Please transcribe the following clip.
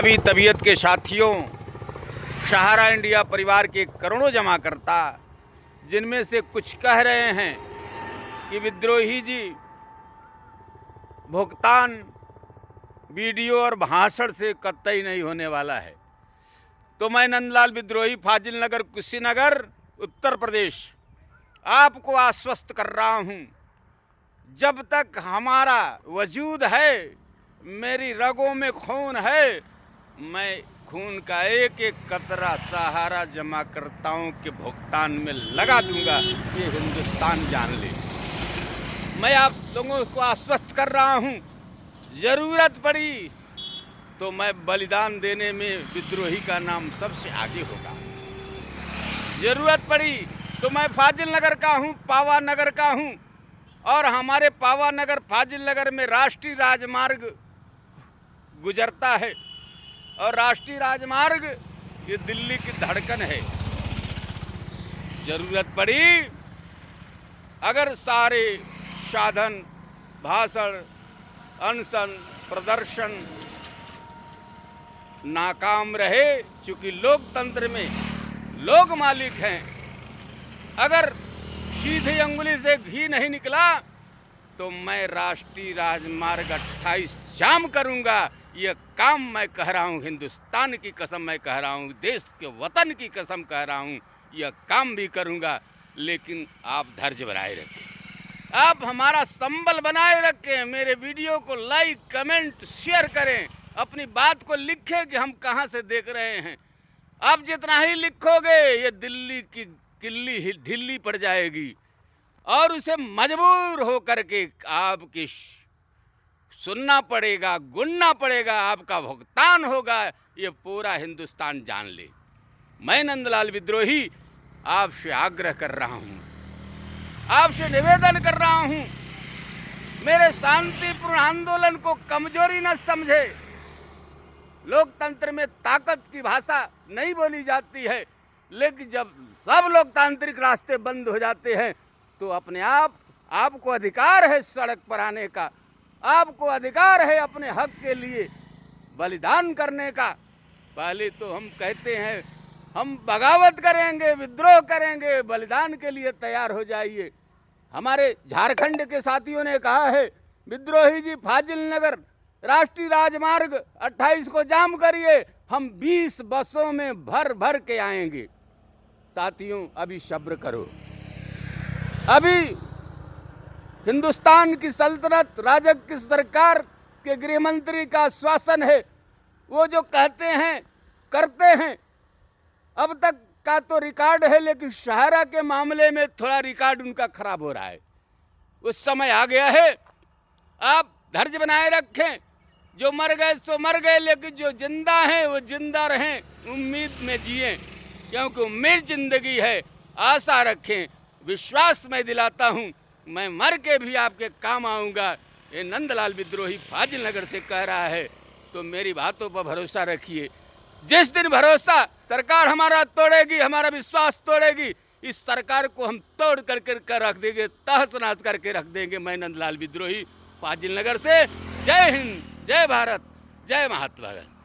अभी तबीयत के साथियों, सहारा इंडिया परिवार के करोड़ों जमाकर्ता जिनमें से कुछ कह रहे हैं कि विद्रोही जी भुगतान वीडियो और भाषण से कतई नहीं होने वाला है, तो मैं नंदलाल विद्रोही फाजिल नगर कुशीनगर उत्तर प्रदेश आपको आश्वस्त कर रहा हूँ, जब तक हमारा वजूद है, मेरी रगों में खून है, मैं खून का एक एक कतरा सहारा जमाकर्ताओं के भुगतान में लगा दूंगा। ये हिंदुस्तान जान ले। मैं आप लोगों को आश्वस्त कर रहा हूँ, ज़रूरत पड़ी तो मैं बलिदान देने में विद्रोही का नाम सबसे आगे होगा। ज़रूरत पड़ी तो मैं फाजिल नगर का हूँ, पावा नगर का हूँ, और हमारे पावा नगर फाजिल नगर में राष्ट्रीय राजमार्ग गुजरता है, और राष्ट्रीय राजमार्ग ये दिल्ली की धड़कन है। ज़रूरत पड़ी अगर सारे साधन, भाषण, अनशन, प्रदर्शन नाकाम रहे, चूँकि लोकतंत्र में लोग मालिक हैं, अगर सीधी अंगुली से घी नहीं निकला तो मैं राष्ट्रीय राजमार्ग 28 जाम करूंगा। ये काम मैं कह रहा हूँ, हिंदुस्तान की कसम मैं कह रहा हूँ, देश के वतन की कसम कह रहा हूँ, यह काम भी करूंगा। लेकिन आप धैर्य बनाए रखें, आप हमारा संबल बनाए रखें, मेरे वीडियो को लाइक, कमेंट, शेयर करें, अपनी बात को लिखें कि हम कहाँ से देख रहे हैं। आप जितना ही लिखोगे ये दिल्ली की किल्ली ढिल्ली पड़ जाएगी, और उसे मजबूर होकर के आपकी सुनना पड़ेगा, गुनना पड़ेगा, आपका भुगतान होगा। ये पूरा हिंदुस्तान जान ले। मैं नंदलाल विद्रोही आपसे आग्रह कर रहा हूँ, आपसे निवेदन कर रहा हूँ, मेरे शांतिपूर्ण आंदोलन को कमजोरी न समझे। लोकतंत्र में ताकत की भाषा नहीं बोली जाती है, लेकिन जब सब लोकतांत्रिक रास्ते बंद हो जाते हैं तो अपने आपको अधिकार है सड़क पर आने का, आपको अधिकार है अपने हक के लिए बलिदान करने का। पहले तो हम कहते हैं हम बगावत करेंगे, विद्रोह करेंगे, बलिदान के लिए तैयार हो जाइए। हमारे झारखंड के साथियों ने कहा है, विद्रोही जी फाजिल नगर राष्ट्रीय राजमार्ग 28 को जाम करिए, हम 20 बसों में भर भर के आएंगे। साथियों, अभी सब्र करो। अभी हिंदुस्तान की सल्तनत, राजग की सरकार के गृह मंत्री का आश्वासन है, वो जो कहते हैं करते हैं। अब तक का तो रिकॉर्ड है, लेकिन सहारा के मामले में थोड़ा रिकॉर्ड उनका खराब हो रहा है। उस समय आ गया है, आप धैर्य बनाए रखें। जो मर गए सो मर गए, लेकिन जो जिंदा हैं वो जिंदा रहें, उम्मीद में जिएं, क्योंकि उम्मीद जिंदगी है। आशा रखें, विश्वास मैं दिलाता हूँ, मैं मर के भी आपके काम आऊँगा। ये नंदलाल विद्रोही फाजिल नगर से कह रहा है, तो मेरी बातों पर भरोसा रखिए। जिस दिन भरोसा सरकार हमारा तोड़ेगी, हमारा विश्वास तोड़ेगी, इस सरकार को हम तोड़ करके रख देंगे, तहस नहस करके रख देंगे। मैं नंदलाल विद्रोही फाजिल नगर से। जय हिंद, जय भारत, जय महात्मा गांधी।